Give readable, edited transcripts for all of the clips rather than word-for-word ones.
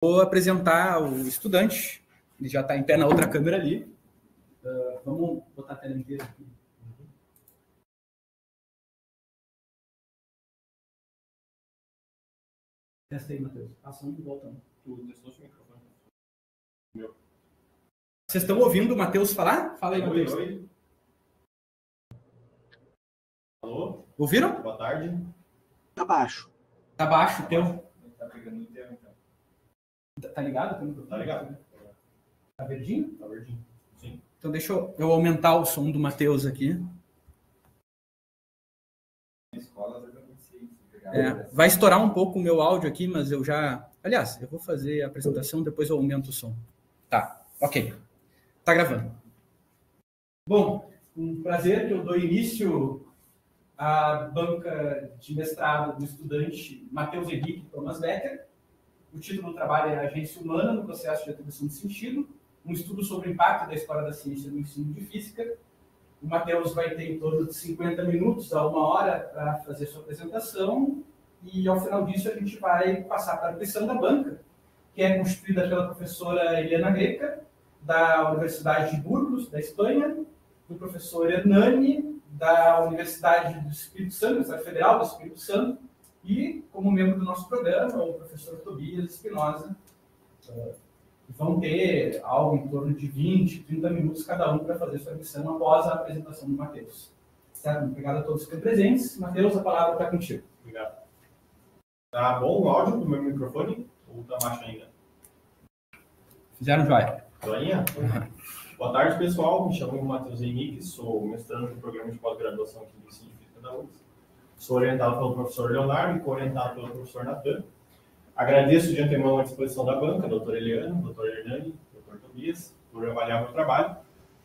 Vou apresentar o estudante, ele já está em pé na outra câmera ali. Vamos botar a tela inteira aqui. Testa aí, Matheus. Passa um e volta um. Tu testou o microfone? Meu. Vocês estão ouvindo o Matheus falar? Fala aí, Matheus. Oi. Alô? Ouviram? Boa tarde. Tá baixo. Tá baixo o teu. Tá pegando inteiro, então. Tá ligado? Tá ligado. Tá verdinho? Tá verdinho. Sim. Então deixa eu aumentar o som do Matheus aqui. Vai estourar um pouco o meu áudio aqui, mas eu já... Aliás, eu vou fazer a apresentação, depois eu aumento o som. Tá, ok. Tá gravando. Bom, um prazer que eu dou início à banca de mestrado do estudante Matheus Henrique Thomas Becker. O título do trabalho é Agência Humana no Processo de Atribuição de Sentido, um estudo sobre o impacto da história da ciência no ensino de física. O Matheus vai ter em torno de 50 minutos a 1 hora para fazer sua apresentação e, ao final disso, a gente vai passar para a apresentação da banca, que é constituída pela professora Eliana Greca, da Universidade de Burgos, da Espanha, do professor Hernani, da Universidade do Espírito Santo, Universidade Federal do Espírito Santo, e, como membro do nosso programa, o professor Tobias Espinosa. Vão ter algo em torno de 20, 30 minutos cada um para fazer sua missão após a apresentação do Matheus. Certo? Obrigado a todos que estão presentes. Matheus, a palavra está contigo. Obrigado. Tá bom o áudio do meu microfone? Ou tá baixo ainda? Fizeram joia. Joinha? Boa tarde, pessoal. Me chamo Matheus Henrique, sou mestrando no programa de pós-graduação aqui do ensino de física da UFRGS. Sou orientado pelo professor Leonardo e co-orientado pelo professor Natan. Agradeço de antemão a disposição da banca, doutor Eliana, doutor Hernani, doutor Tobias, por avaliar meu trabalho,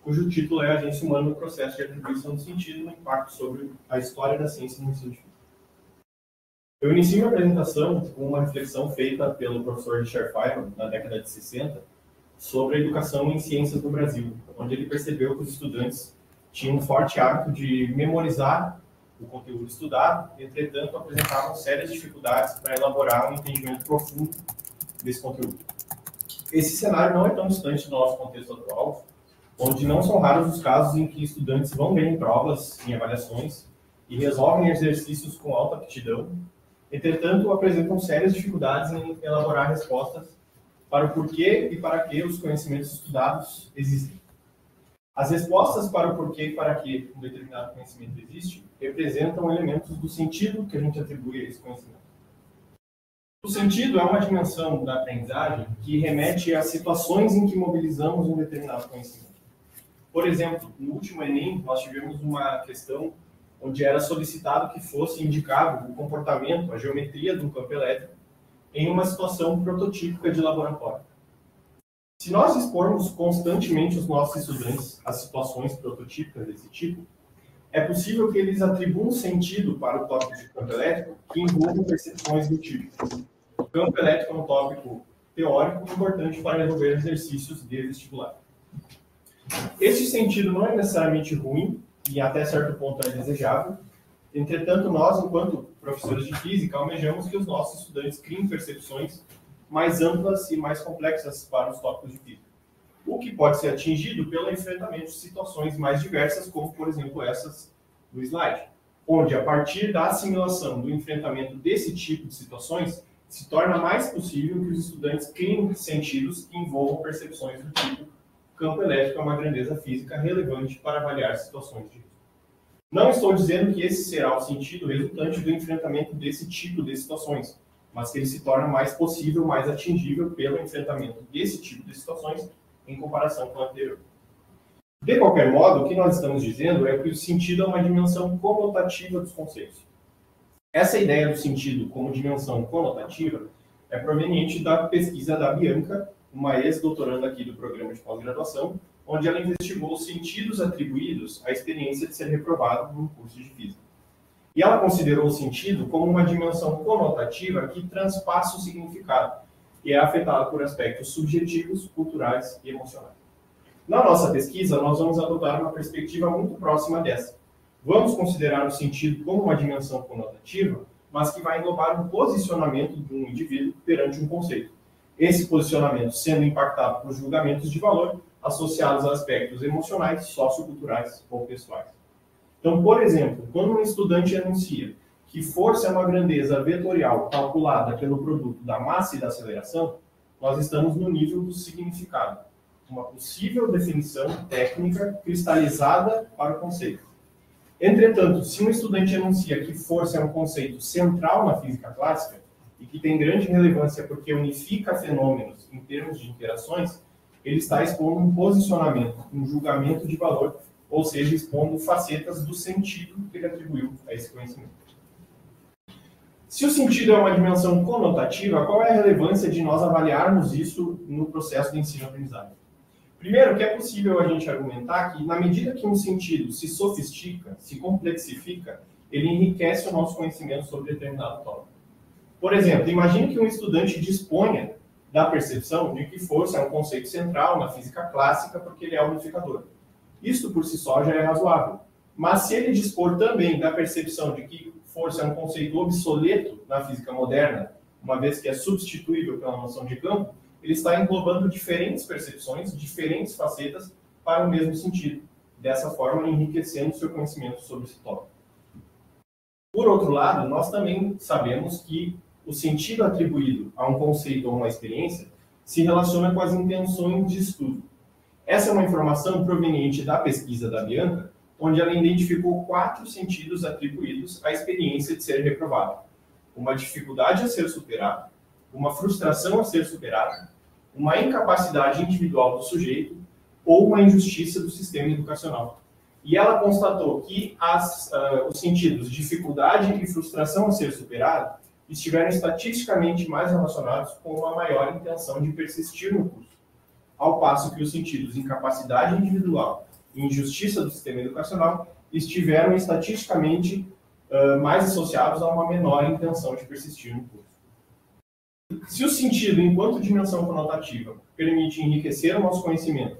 cujo título é Agência Humana no Processo de Atribuição de Sentido no Impacto sobre a História da Ciência no Ensino de Física. Eu inicio minha apresentação com uma reflexão feita pelo professor Richard Feynman, na década de 60, sobre a educação em ciências no Brasil, onde ele percebeu que os estudantes tinham um forte hábito de memorizar o conteúdo estudado, entretanto, apresentavam sérias dificuldades para elaborar um entendimento profundo desse conteúdo. Esse cenário não é tão distante do nosso contexto atual, onde não são raros os casos em que estudantes vão bem em provas, em avaliações, e resolvem exercícios com alta aptidão, entretanto, apresentam sérias dificuldades em elaborar respostas para o porquê e para que os conhecimentos estudados existem. As respostas para o porquê e para que um determinado conhecimento existe representam elementos do sentido que a gente atribui a esse conhecimento. O sentido é uma dimensão da aprendizagem que remete a situações em que mobilizamos um determinado conhecimento. Por exemplo, no último Enem, nós tivemos uma questão onde era solicitado que fosse indicado o comportamento, a geometria de um campo elétrico em uma situação prototípica de laboratório. Se nós expormos constantemente os nossos estudantes a situações prototípicas desse tipo, é possível que eles atribuam sentido para o tópico de campo elétrico que envolvam percepções do tipo. O campo elétrico é um tópico teórico importante para resolver exercícios de vestibular. Este sentido não é necessariamente ruim e até certo ponto é desejável. Entretanto, nós, enquanto professores de física, almejamos que os nossos estudantes criem percepções mais amplas e mais complexas para os tópicos de física, o que pode ser atingido pelo enfrentamento de situações mais diversas, como, por exemplo, essas do slide, onde, a partir da assimilação do enfrentamento desse tipo de situações, se torna mais possível que os estudantes criem sentidos que envolvam percepções do tipo campo elétrico é uma grandeza física relevante para avaliar situações de risco. Não estou dizendo que esse será o sentido resultante do enfrentamento desse tipo de situações, mas que ele se torna mais possível, mais atingível pelo enfrentamento desse tipo de situações em comparação com o anterior. De qualquer modo, o que nós estamos dizendo é que o sentido é uma dimensão conotativa dos conceitos. Essa ideia do sentido como dimensão conotativa é proveniente da pesquisa da Bianca, uma ex-doutoranda aqui do programa de pós-graduação, onde ela investigou os sentidos atribuídos à experiência de ser reprovado num curso de física. E ela considerou o sentido como uma dimensão conotativa que transpassa o significado e é afetada por aspectos subjetivos, culturais e emocionais. Na nossa pesquisa, nós vamos adotar uma perspectiva muito próxima dessa. Vamos considerar o sentido como uma dimensão conotativa, mas que vai englobar um posicionamento de um indivíduo perante um conceito. esse posicionamento sendo impactado por julgamentos de valor associados a aspectos emocionais, socioculturais ou pessoais. Então, por exemplo, quando um estudante anuncia que força é uma grandeza vetorial calculada pelo produto da massa e da aceleração, nós estamos no nível do significado, uma possível definição técnica cristalizada para o conceito. Entretanto, se um estudante anuncia que força é um conceito central na física clássica e que tem grande relevância porque unifica fenômenos em termos de interações, ele está expondo um posicionamento, um julgamento de valor, ou seja, expondo facetas do sentido que ele atribuiu a esse conhecimento. Se o sentido é uma dimensão conotativa, qual é a relevância de nós avaliarmos isso no processo de ensino-aprendizagem? Primeiro, que é possível a gente argumentar que, na medida que um sentido se sofistica, se complexifica, ele enriquece o nosso conhecimento sobre determinado tópico. Por exemplo, imagine que um estudante disponha da percepção de que força é um conceito central na física clássica porque ele é unificador. Isso por si só já é razoável. Mas se ele dispor também da percepção de que força é um conceito obsoleto na física moderna, uma vez que é substituível pela noção de campo, ele está englobando diferentes percepções, diferentes facetas para o mesmo sentido, dessa forma enriquecendo seu conhecimento sobre esse tópico. Por outro lado, nós também sabemos que o sentido atribuído a um conceito ou uma experiência se relaciona com as intenções de estudo. Essa é uma informação proveniente da pesquisa da Bianca, onde ela identificou 4 sentidos atribuídos à experiência de ser reprovado. Uma dificuldade a ser superada, uma frustração a ser superada, uma incapacidade individual do sujeito ou uma injustiça do sistema educacional. E ela constatou que os sentidos dificuldade e frustração a ser superado estiveram estatisticamente mais relacionados com uma maior intenção de persistir no curso, ao passo que os sentidos incapacidade individual e injustiça do sistema educacional estiveram estatisticamente mais associados a uma menor intenção de persistir no curso. Se o sentido, enquanto dimensão conotativa, permite enriquecer o nosso conhecimento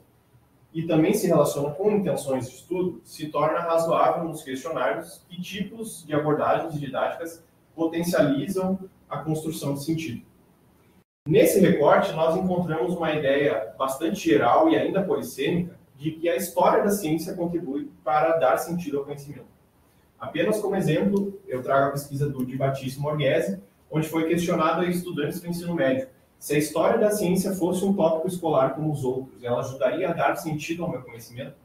e também se relaciona com intenções de estudo, se torna razoável nos questionarmos que tipos de abordagens didáticas potencializam a construção de sentido. Nesse recorte, nós encontramos uma ideia bastante geral e ainda polissêmica de que a história da ciência contribui para dar sentido ao conhecimento. Apenas como exemplo, eu trago a pesquisa do Di Battista Borghese, onde foi questionado a estudantes do ensino médio se a história da ciência fosse um tópico escolar como os outros, ela ajudaria a dar sentido ao meu conhecimento?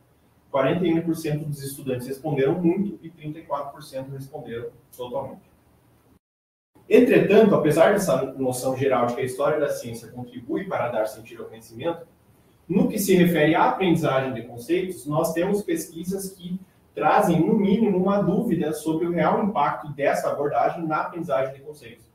41% dos estudantes responderam muito e 34% responderam totalmente. Entretanto, apesar dessa noção geral de que a história da ciência contribui para dar sentido ao conhecimento, no que se refere à aprendizagem de conceitos, nós temos pesquisas que trazem, no mínimo, uma dúvida sobre o real impacto dessa abordagem na aprendizagem de conceitos.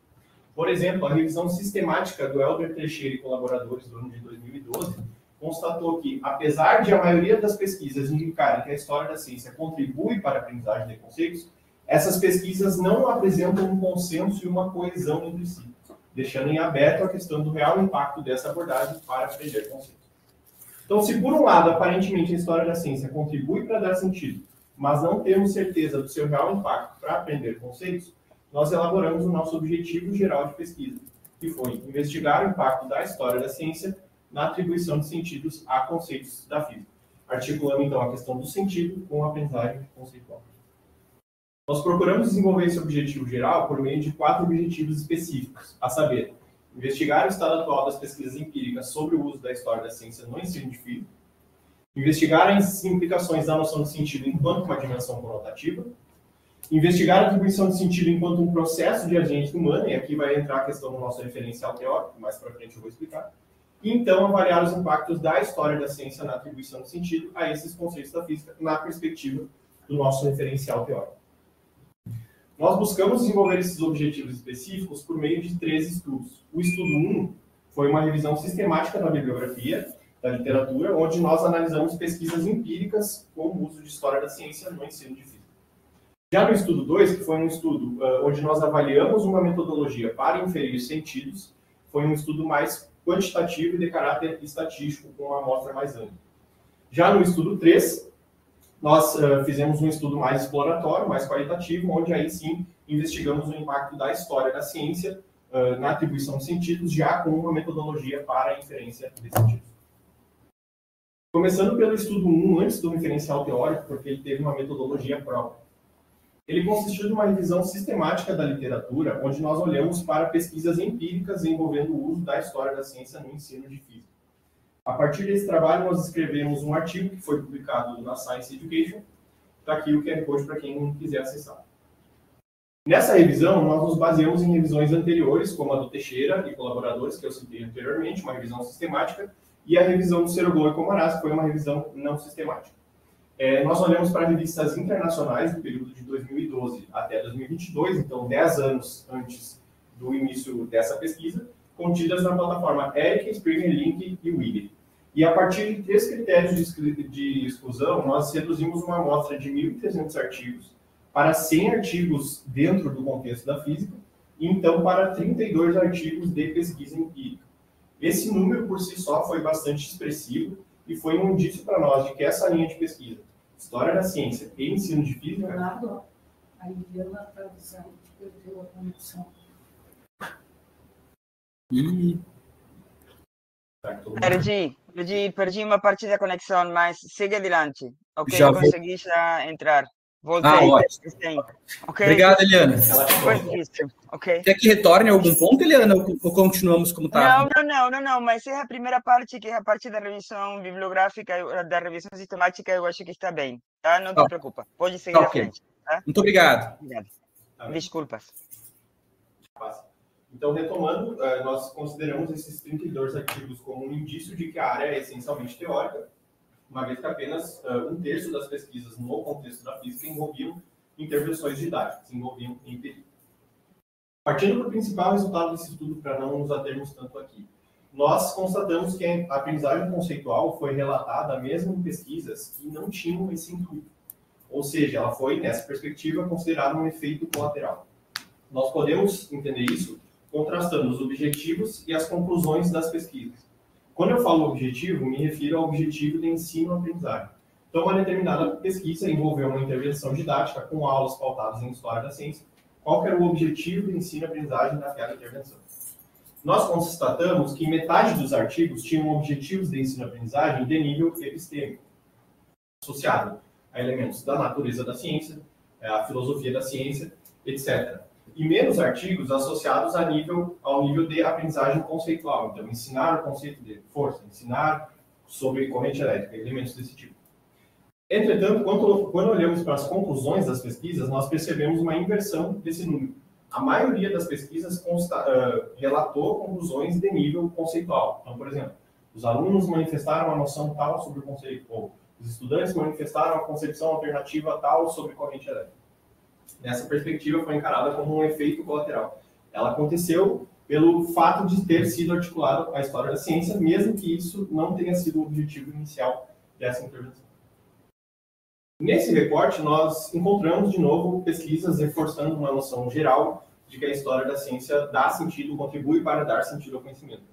Por exemplo, a revisão sistemática do Helder Teixeira e colaboradores do ano de 2012 constatou que, apesar de a maioria das pesquisas indicarem que a história da ciência contribui para a aprendizagem de conceitos, essas pesquisas não apresentam um consenso e uma coesão entre si, deixando em aberto a questão do real impacto dessa abordagem para aprender conceitos. Então, se por um lado, aparentemente, a história da ciência contribui para dar sentido, mas não temos certeza do seu real impacto para aprender conceitos, nós elaboramos o nosso objetivo geral de pesquisa, que foi investigar o impacto da história da ciência na atribuição de sentidos a conceitos da física, articulando, então, a questão do sentido com a aprendizagem conceitual. Nós procuramos desenvolver esse objetivo geral por meio de 4 objetivos específicos, a saber, investigar o estado atual das pesquisas empíricas sobre o uso da história da ciência no ensino de física, investigar as implicações da noção de sentido enquanto uma dimensão conotativa, investigar a atribuição de sentido enquanto um processo de agência humana, e aqui vai entrar a questão do nosso referencial teórico, mais para frente eu vou explicar, e então avaliar os impactos da história da ciência na atribuição de sentido a esses conceitos da física na perspectiva do nosso referencial teórico. Nós buscamos desenvolver esses objetivos específicos por meio de 3 estudos. O estudo 1 foi uma revisão sistemática da bibliografia, da literatura, onde nós analisamos pesquisas empíricas com o uso de história da ciência no ensino de física. Já no estudo 2, que foi um estudo onde nós avaliamos uma metodologia para inferir sentidos, foi um estudo mais quantitativo e de caráter estatístico, com uma amostra mais ampla. Já no estudo 3, nós fizemos um estudo mais exploratório, mais qualitativo, onde aí sim investigamos o impacto da história da ciência na atribuição de sentidos, já com uma metodologia para a inferência de sentidos. Começando pelo estudo 1, antes do referencial teórico, porque ele teve uma metodologia própria. Ele consistiu de uma revisão sistemática da literatura, onde nós olhamos para pesquisas empíricas envolvendo o uso da história da ciência no ensino de física. A partir desse trabalho, nós escrevemos um artigo que foi publicado na Science Education. Está aqui o QR Code para quem quiser acessar. Nessa revisão, nós nos baseamos em revisões anteriores, como a do Teixeira e colaboradores, que eu citei anteriormente, uma revisão sistemática, e a revisão do Seroglou e Comaraz, que foi uma revisão não sistemática. Nós olhamos para revistas internacionais do período de 2012 até 2022, então 10 anos antes do início dessa pesquisa, contidas na plataforma ERIC, Springer Link e Wiki. E a partir de 3 critérios de exclusão, nós reduzimos uma amostra de 1.300 artigos para 100 artigos dentro do contexto da física, e então para 32 artigos de pesquisa empírica. Esse número, por si só, foi bastante expressivo e foi um indício para nós de que essa linha de pesquisa, História da Ciência e Ensino de Física... Leonardo, aí deu na tradução, perdeu a conexão. Perdi uma parte da conexão, mas siga adiante. Ok, Já consegui já entrar. Voltei. Ótimo. Okay. Obrigado, Eliana. Okay. Quer que retorne a algum ponto, Eliana, ou continuamos como está? Não, mas é a primeira parte, que é a parte da revisão bibliográfica, da revisão sistemática, eu acho que está bem, tá? Não te preocupa, pode seguir à frente. Tá? Muito obrigado. Desculpas. Então, retomando, nós consideramos esses 32 artigos como um indício de que a área é essencialmente teórica, uma vez que apenas 1/3 das pesquisas no contexto da física envolviam intervenções didáticas, envolviam empiria. Partindo para o principal resultado desse estudo, para não nos atermos tanto aqui, nós constatamos que a aprendizagem conceitual foi relatada mesmo em pesquisas que não tinham esse intuito. Ou seja, ela foi, nessa perspectiva, considerada um efeito colateral. Nós podemos entender isso contrastando os objetivos e as conclusões das pesquisas. Quando eu falo objetivo, me refiro ao objetivo de ensino-aprendizagem. Então, uma determinada pesquisa envolveu uma intervenção didática com aulas pautadas em história da ciência. Qual era o objetivo de ensino-aprendizagem daquela intervenção? Nós constatamos que metade dos artigos tinham objetivos de ensino-aprendizagem de nível epistêmico, associado a elementos da natureza da ciência, a filosofia da ciência, etc. E menos artigos associados ao nível de aprendizagem conceitual. Então, ensinar o conceito de força, ensinar sobre corrente elétrica, elementos desse tipo. Entretanto, quando olhamos para as conclusões das pesquisas, nós percebemos uma inversão desse número. A maioria das pesquisas relatou conclusões de nível conceitual. Então, por exemplo, os alunos manifestaram a noção tal sobre o conceito, ou os estudantes manifestaram a concepção alternativa tal sobre corrente elétrica. Nessa perspectiva, foi encarada como um efeito colateral. Ela aconteceu pelo fato de ter sido articulada a história da ciência, mesmo que isso não tenha sido o objetivo inicial dessa intervenção. Nesse recorte, nós encontramos, de novo, pesquisas reforçando uma noção geral de que a história da ciência dá sentido, contribui para dar sentido ao conhecimento.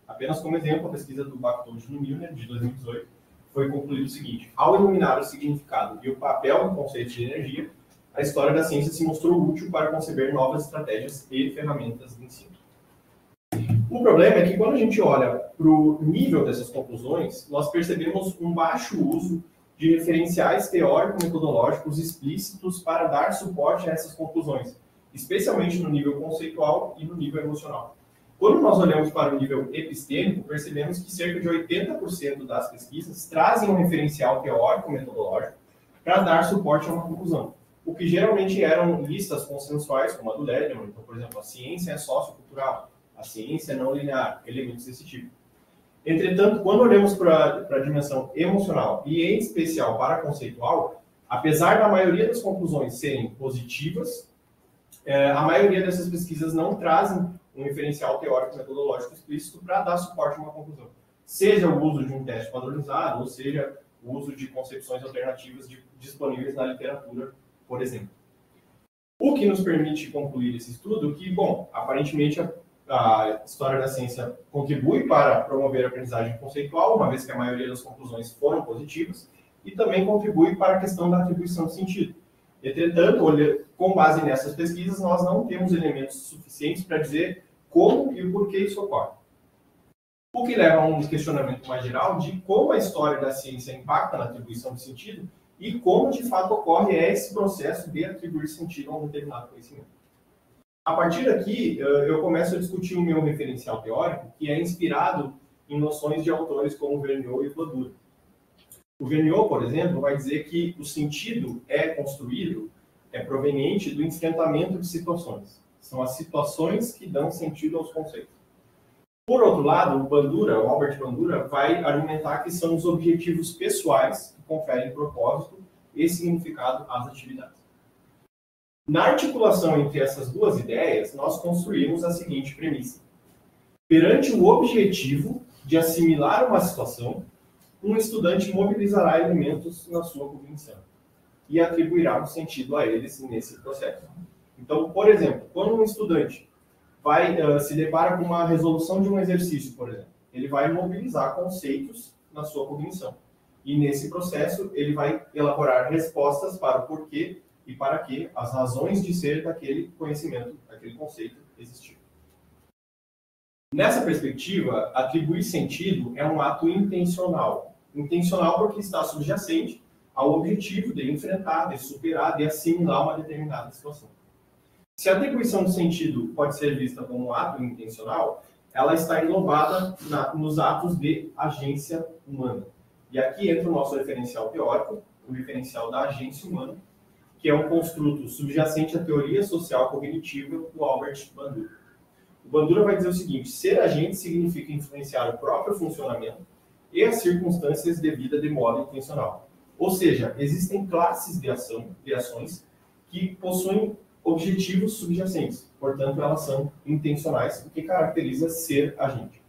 Apenas como exemplo, a pesquisa do Bactod no Milner, de 2018, foi concluído o seguinte: ao iluminar o significado e o papel do conceito de energia, a história da ciência se mostrou útil para conceber novas estratégias e ferramentas de ensino. O problema é que quando a gente olha para o nível dessas conclusões, nós percebemos um baixo uso de referenciais teórico-metodológicos explícitos para dar suporte a essas conclusões, especialmente no nível conceitual e no nível emocional. Quando nós olhamos para o nível epistêmico, percebemos que cerca de 80% das pesquisas trazem um referencial teórico-metodológico para dar suporte a uma conclusão, o que geralmente eram listas consensuais, como a do Lederman. Então, por exemplo, a ciência é sociocultural, a ciência é não linear, elementos desse tipo. Entretanto, quando olhamos para a dimensão emocional, e em especial para a conceitual, apesar da maioria das conclusões serem positivas, a maioria dessas pesquisas não trazem um referencial teórico-metodológico explícito para dar suporte a uma conclusão. Seja o uso de um teste padronizado, ou seja, o uso de concepções alternativas disponíveis na literatura, por exemplo. O que nos permite concluir esse estudo que, bom, aparentemente a história da ciência contribui para promover a aprendizagem conceitual, uma vez que a maioria das conclusões foram positivas, e também contribui para a questão da atribuição de sentido. Entretanto, com base nessas pesquisas, nós não temos elementos suficientes para dizer como e o porquê isso ocorre. O que leva a um questionamento mais geral de como a história da ciência impacta na atribuição de sentido e como, de fato, ocorre esse processo de atribuir sentido a um determinado conhecimento. A partir daqui, eu começo a discutir o meu referencial teórico, que é inspirado em noções de autores como Vergniaud e Bandura. O Vergniaud, por exemplo, vai dizer que o sentido é construído, é proveniente do enfrentamento de situações. São as situações que dão sentido aos conceitos. Por outro lado, o Albert Bandura, vai argumentar que são os objetivos pessoais que conferem propósito e significado às atividades. Na articulação entre essas duas ideias, nós construímos a seguinte premissa. Perante o objetivo de assimilar uma situação, um estudante mobilizará elementos na sua cognição e atribuirá um sentido a eles nesse processo. Então, por exemplo, quando um estudante se depara com uma resolução de um exercício, por exemplo, ele vai mobilizar conceitos na sua cognição. E nesse processo, ele vai elaborar respostas para o porquê e para que as razões de ser daquele conhecimento, daquele conceito existir. Nessa perspectiva, atribuir sentido é um ato intencional. Intencional porque está subjacente ao objetivo de enfrentar, de superar, de assimilar uma determinada situação. Se a atribuição de sentido pode ser vista como um ato intencional, ela está englobada nos atos de agência humana. E aqui entra o nosso referencial teórico, o referencial da agência humana, que é um construto subjacente à teoria social cognitiva do Albert Bandura. O Bandura vai dizer o seguinte: ser agente significa influenciar o próprio funcionamento e as circunstâncias de vida de modo intencional. Ou seja, existem classes de ações que possuem objetivos subjacentes, portanto, elas são intencionais, o que caracteriza ser agente.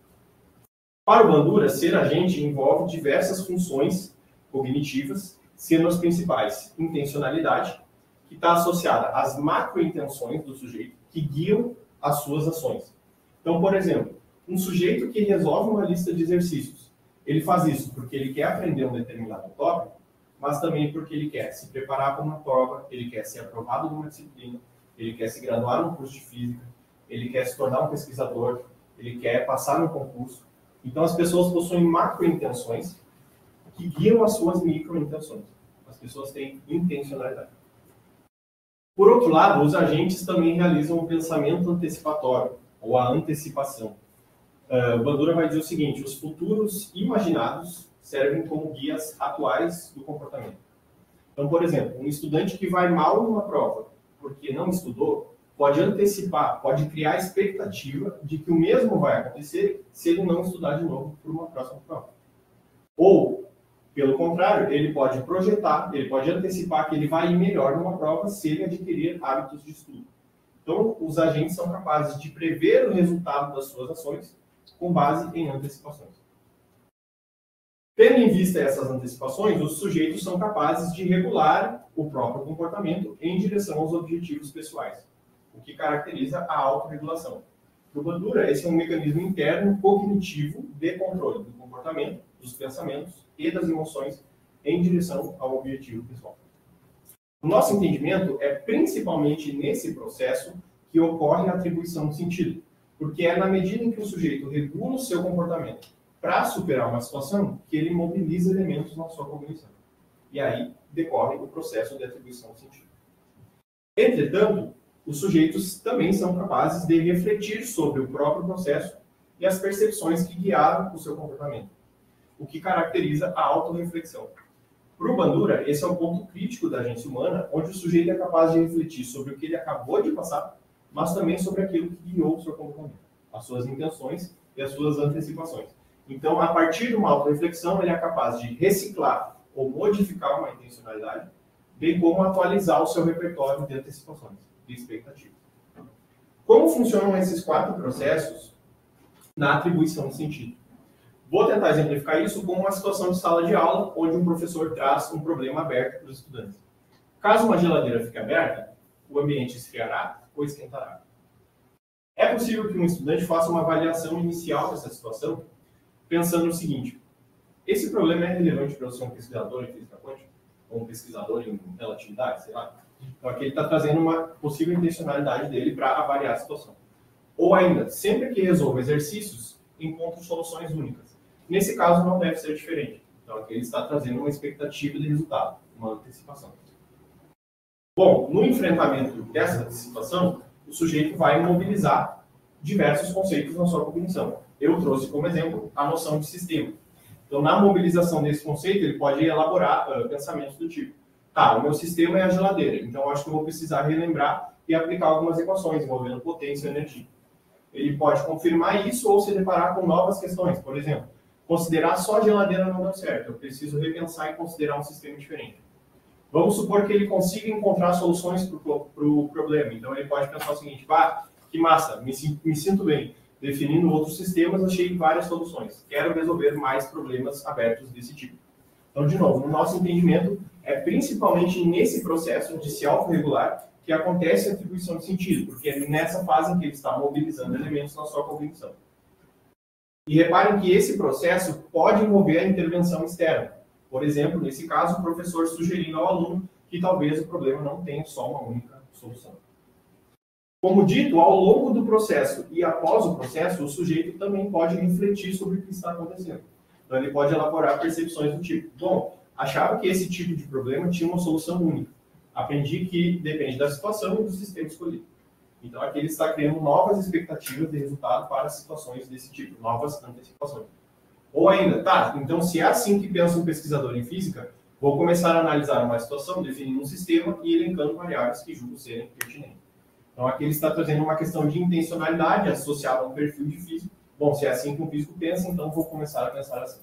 Para o Bandura, ser agente envolve diversas funções cognitivas, sendo as principais intencionalidade, que está associada às macrointenções do sujeito, que guiam as suas ações. Então, por exemplo, um sujeito que resolve uma lista de exercícios, ele faz isso porque ele quer aprender um determinado tópico, mas também porque ele quer se preparar para uma prova, ele quer ser aprovado numa disciplina, ele quer se graduar num curso de física, ele quer se tornar um pesquisador, ele quer passar no concurso. Então, as pessoas possuem macrointenções que guiam as suas microintenções. As pessoas têm intencionalidade. Por outro lado, os agentes também realizam o pensamento antecipatório, ou a antecipação. O Bandura vai dizer o seguinte: os futuros imaginados servem como guias atuais do comportamento. Então, por exemplo, um estudante que vai mal numa prova porque não estudou, pode antecipar, pode criar a expectativa de que o mesmo vai acontecer se ele não estudar de novo por uma próxima prova. Ou, pelo contrário, ele pode projetar, ele pode antecipar que ele vai ir melhor numa prova se ele adquirir hábitos de estudo. Então, os agentes são capazes de prever o resultado das suas ações com base em antecipações. Tendo em vista essas antecipações, os sujeitos são capazes de regular o próprio comportamento em direção aos objetivos pessoais, o que caracteriza a autorregulação. Para o Bandura, esse é um mecanismo interno cognitivo de controle do comportamento, dos pensamentos e das emoções em direção ao objetivo pessoal. O nosso entendimento é principalmente nesse processo que ocorre a atribuição de sentido, porque é na medida em que o sujeito regula o seu comportamento para superar uma situação que ele mobiliza elementos na sua cognição. E aí decorre o processo de atribuição de sentido. Entretanto, os sujeitos também são capazes de refletir sobre o próprio processo e as percepções que guiaram o seu comportamento, o que caracteriza a autorreflexão. Para o Bandura, esse é o ponto crítico da agência humana, onde o sujeito é capaz de refletir sobre o que ele acabou de passar, mas também sobre aquilo que guiou o seu comportamento, as suas intenções e as suas antecipações. Então, a partir de uma autorreflexão, ele é capaz de reciclar ou modificar uma intencionalidade, bem como atualizar o seu repertório de antecipações, de expectativas. Como funcionam esses 4 processos na atribuição de sentido? Vou tentar exemplificar isso com uma situação de sala de aula, onde um professor traz um problema aberto para os estudantes. Caso uma geladeira fique aberta, o ambiente esfriará ou esquentará. É possível que um estudante faça uma avaliação inicial dessa situação, pensando no seguinte: esse problema é relevante para você, um pesquisador em física quântica? Ou um pesquisador em relatividade, sei lá? Então aqui ele está trazendo uma possível intencionalidade dele para avaliar a situação. Ou ainda, sempre que resolvo exercícios, encontro soluções únicas. Nesse caso, não deve ser diferente. Então, aqui ele está trazendo uma expectativa de resultado, uma antecipação. Bom, no enfrentamento dessa situação, o sujeito vai mobilizar diversos conceitos na sua cognição. Eu trouxe como exemplo a noção de sistema. Então, na mobilização desse conceito, ele pode elaborar pensamentos do tipo: tá, o meu sistema é a geladeira, então eu acho que eu vou precisar relembrar e aplicar algumas equações envolvendo potência e energia. Ele pode confirmar isso ou se deparar com novas questões. Por exemplo, considerar só a geladeira não deu certo, eu preciso repensar e considerar um sistema diferente. Vamos supor que ele consiga encontrar soluções para o problema. Então, ele pode pensar o seguinte: que massa, me sinto bem. Definindo outros sistemas, achei várias soluções. Quero resolver mais problemas abertos desse tipo. Então, de novo, no nosso entendimento, é principalmente nesse processo de se autorregular que acontece a atribuição de sentido, porque é nessa fase em que ele está mobilizando elementos na sua cognição. E reparem que esse processo pode envolver a intervenção externa. Por exemplo, nesse caso, o professor sugerindo ao aluno que talvez o problema não tenha só uma única solução. Como dito, ao longo do processo e após o processo, o sujeito também pode refletir sobre o que está acontecendo. Então, ele pode elaborar percepções do tipo: bom, achava que esse tipo de problema tinha uma solução única. Aprendi que depende da situação e do sistema escolhido. Então, aqui ele está criando novas expectativas de resultado para situações desse tipo, novas antecipações. Ou ainda, tá, então se é assim que pensa um pesquisador em física, vou começar a analisar uma situação, definindo um sistema e elencando variáveis que julgo serem pertinentes. Então, aqui ele está trazendo uma questão de intencionalidade associada a um perfil de físico. Bom, se é assim que um físico pensa, então vou começar a pensar assim.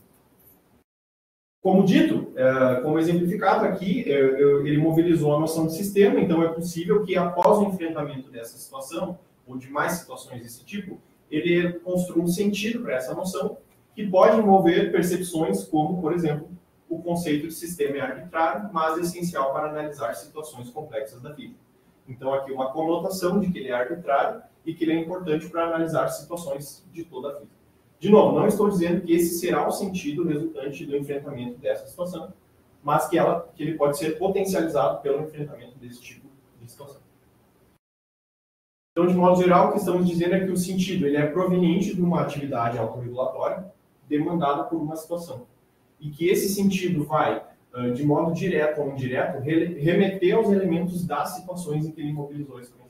Como dito, como exemplificado aqui, ele mobilizou a noção de sistema, então é possível que após o enfrentamento dessa situação, ou de mais situações desse tipo, ele construa um sentido para essa noção, que pode envolver percepções como, por exemplo, o conceito de sistema é arbitrário, mas essencial para analisar situações complexas da vida. Então, aqui uma conotação de que ele é arbitrário e que ele é importante para analisar situações de toda a vida. De novo, não estou dizendo que esse será o sentido resultante do enfrentamento dessa situação, mas que ele pode ser potencializado pelo enfrentamento desse tipo de situação. Então, de modo geral, o que estamos dizendo é que o sentido ele é proveniente de uma atividade autorregulatória demandada por uma situação. E que esse sentido vai, de modo direto ou indireto, remeter aos elementos das situações em que ele mobilizou esse conhecimento.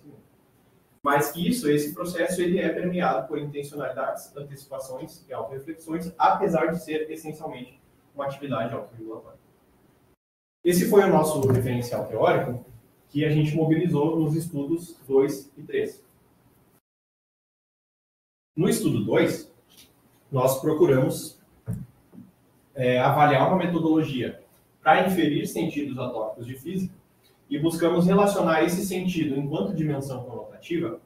Mas que esse processo, ele é permeado por intencionalidades, antecipações e autorreflexões, apesar de ser essencialmente uma atividade autorregulatória. Esse foi o nosso referencial teórico que a gente mobilizou nos estudos 2 e 3. No estudo 2, nós procuramos avaliar uma metodologia para inferir sentidos a tópicos de física e buscamos relacionar esse sentido enquanto dimensão conotativa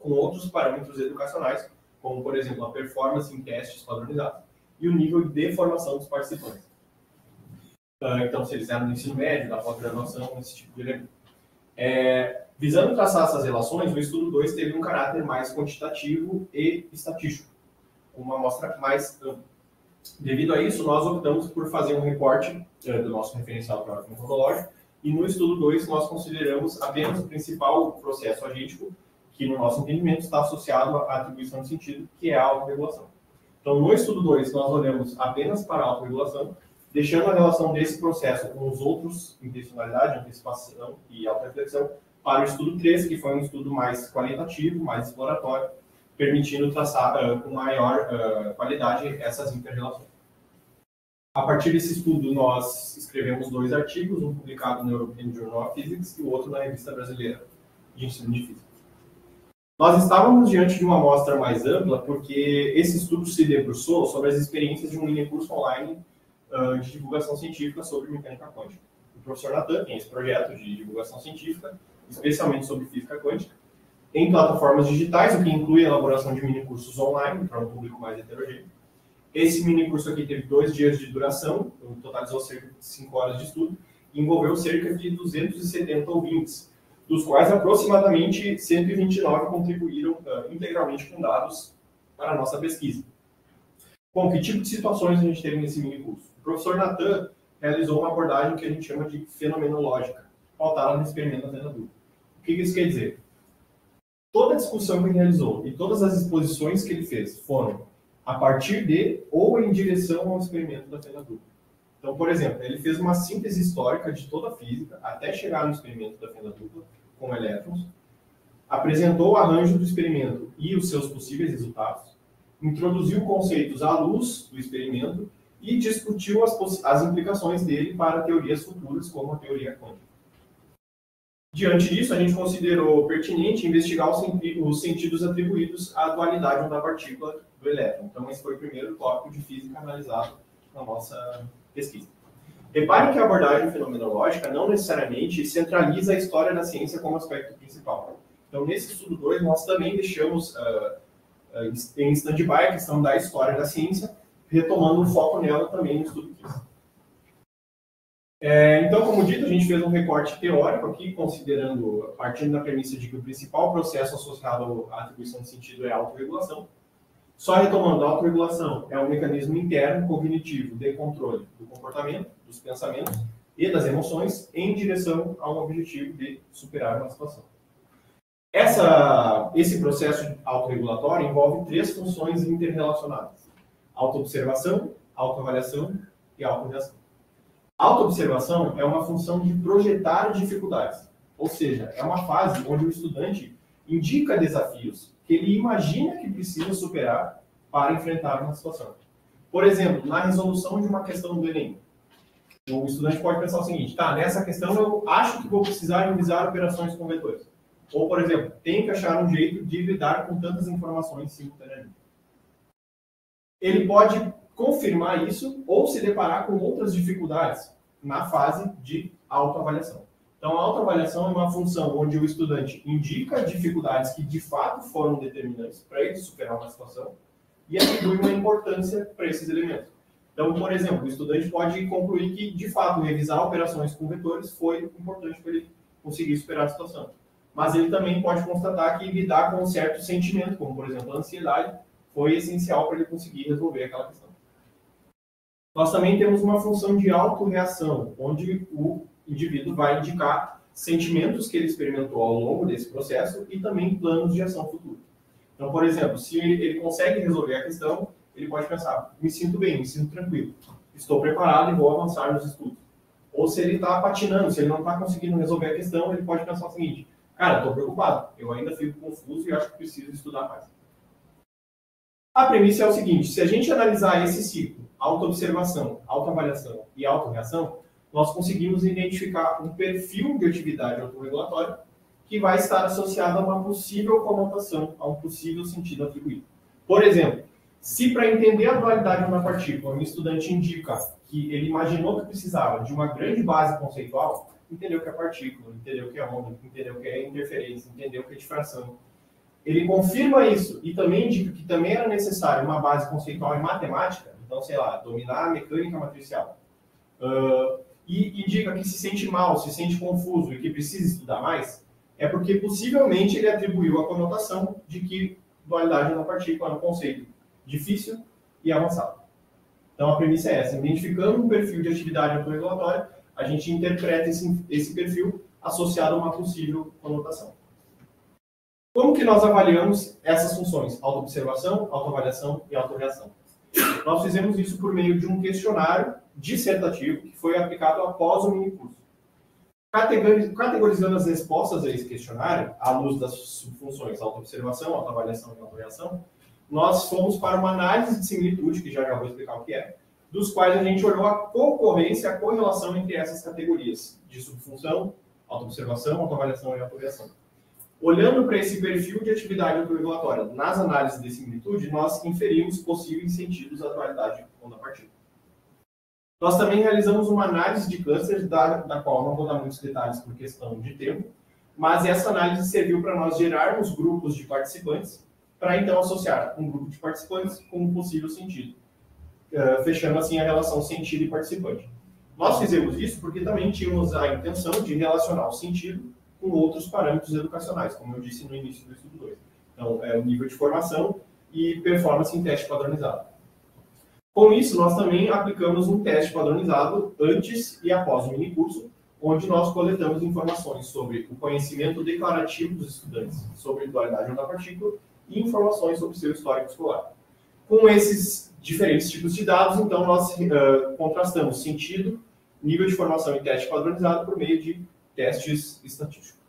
com outros parâmetros educacionais, como, por exemplo, a performance em testes padronizados e o nível de formação dos participantes. Então, se eles eram do ensino médio, da pós-graduação, esse tipo de elemento. Visando traçar essas relações, o estudo 2 teve um caráter mais quantitativo e estatístico, com uma amostra mais ampla. Devido a isso, nós optamos por fazer um recorte do nosso referencial teórico metodológico, e no estudo 2 nós consideramos apenas o principal processo agístico, que no nosso entendimento está associado à atribuição de sentido, que é a autorregulação. Então, no estudo 2, nós olhamos apenas para a autorregulação, deixando a relação desse processo com os outros, intencionalidade, antecipação e autorreflexão, para o estudo 3, que foi um estudo mais qualitativo, mais exploratório, permitindo traçar com maior qualidade essas inter-relações. A partir desse estudo, nós escrevemos 2 artigos, um publicado no European Journal of Physics e o outro na Revista Brasileira de Ensino de Física. Nós estávamos diante de uma amostra mais ampla porque esse estudo se debruçou sobre as experiências de um mini-curso online de divulgação científica sobre mecânica quântica. O professor Natan tem esse projeto de divulgação científica, especialmente sobre física quântica, em plataformas digitais, o que inclui a elaboração de mini-cursos online para um público mais heterogêneo. Esse mini-curso aqui teve 2 dias de duração, totalizou cerca de 5 horas de estudo, e envolveu cerca de 270 ouvintes, dos quais aproximadamente 129 contribuíram integralmente com dados para a nossa pesquisa. Bom, que tipo de situações a gente teve nesse mini-curso? O professor Natan realizou uma abordagem que a gente chama de fenomenológica, pautada no experimento da Antena Dupla. O que isso quer dizer? toda a discussão que ele realizou e todas as exposições que ele fez foram a partir de ou em direção ao experimento da fenda dupla. Então, por exemplo, ele fez uma síntese histórica de toda a física até chegar no experimento da fenda dupla com elétrons, apresentou o arranjo do experimento e os seus possíveis resultados, introduziu conceitos à luz do experimento e discutiu as implicações dele para teorias futuras, como a teoria quântica. Diante disso, a gente considerou pertinente investigar os sentidos atribuídos à dualidade da partícula do elétron. Então, esse foi o primeiro tópico de física analisado na nossa pesquisa. Repare que a abordagem fenomenológica não necessariamente centraliza a história da ciência como aspecto principal. Então, nesse estudo 2, nós também deixamos em stand-by a questão da história da ciência, retomando o foco nela também no estudo 15. Então, como dito, a gente fez um recorte teórico aqui, partindo da premissa de que o principal processo associado à atribuição de sentido é a autorregulação. Só retomando, a autorregulação é um mecanismo interno cognitivo de controle do comportamento, dos pensamentos e das emoções em direção a um objetivo de superar uma situação. Esse processo autorregulatório envolve 3 funções interrelacionadas: autoobservação, autoavaliação e autorreação. A autoobservação é uma função de projetar dificuldades, ou seja, é uma fase onde o estudante indica desafios que ele imagina que precisa superar para enfrentar uma situação. Por exemplo, na resolução de uma questão do Enem, o estudante pode pensar o seguinte: tá, nessa questão eu acho que vou precisar revisar operações com vetores. Ou, por exemplo, tenho que achar um jeito de lidar com tantas informações simultaneamente. Ele pode confirmar isso ou se deparar com outras dificuldades na fase de autoavaliação. Então, a autoavaliação é uma função onde o estudante indica dificuldades que de fato foram determinantes para ele superar uma situação e atribui uma importância para esses elementos. Então, por exemplo, o estudante pode concluir que, de fato, revisar operações com vetores foi importante para ele conseguir superar a situação. Mas ele também pode constatar que lidar com um certo sentimento, como, por exemplo, a ansiedade, foi essencial para ele conseguir resolver aquela questão. Nós também temos uma função de autorreação, onde o indivíduo vai indicar sentimentos que ele experimentou ao longo desse processo e também planos de ação futura. Então, por exemplo, se ele consegue resolver a questão, ele pode pensar: me sinto bem, me sinto tranquilo, estou preparado e vou avançar nos estudos. Ou se ele está patinando, se ele não está conseguindo resolver a questão, ele pode pensar o seguinte: cara, estou preocupado, eu ainda fico confuso e acho que preciso estudar mais. A premissa é o seguinte: se a gente analisar esse ciclo, autoobservação, autoavaliação e autorreação, nós conseguimos identificar um perfil de atividade autorregulatória que vai estar associado a uma possível conotação, a um possível sentido atribuído. Por exemplo, se para entender a dualidade de uma partícula, um estudante indica que ele imaginou que precisava de uma grande base conceitual, entendeu o que é partícula, entendeu o que é onda, entendeu o que é interferência, entendeu o que é difração. Ele confirma isso e também indica que também era necessário uma base conceitual em matemática, então, sei lá, dominar a mecânica matricial. E indica que se sente mal, se sente confuso e que precisa estudar mais, é porque possivelmente ele atribuiu a conotação de que dualidade da partícula é um conceito difícil e avançado. Então, a premissa é essa: identificando um perfil de atividade autorregulatória, a gente interpreta esse perfil associado a uma possível conotação. Como que nós avaliamos essas funções? Autoobservação, autoavaliação e autorreação. Nós fizemos isso por meio de um questionário dissertativo que foi aplicado após o minicurso. Categorizando as respostas a esse questionário, à luz das subfunções autoobservação, autoavaliação e autorreação, nós fomos para uma análise de similitude, que já vou explicar o que é, dos quais a gente olhou a concorrência, a correlação entre essas categorias de subfunção, autoobservação, autoavaliação e autorreação. Olhando para esse perfil de atividade autorregulatória nas análises de similitude, nós inferimos possíveis sentidos da dualidade onda-partícula. Nós também realizamos uma análise de clusters, da qual não vou dar muitos detalhes por questão de tempo, mas essa análise serviu para nós gerarmos grupos de participantes, para então associar um grupo de participantes com um possível sentido, fechando assim a relação sentido e participante. Nós fizemos isso porque também tínhamos a intenção de relacionar o sentido com outros parâmetros educacionais, como eu disse no início do estudo 2. Então, é o nível de formação e performance em teste padronizado. Com isso, nós também aplicamos um teste padronizado antes e após o minicurso, onde nós coletamos informações sobre o conhecimento declarativo dos estudantes sobre dualidade onda partícula e informações sobre seu histórico escolar. Com esses diferentes tipos de dados, então, nós contrastamos sentido, nível de formação e teste padronizado por meio de testes estatísticos.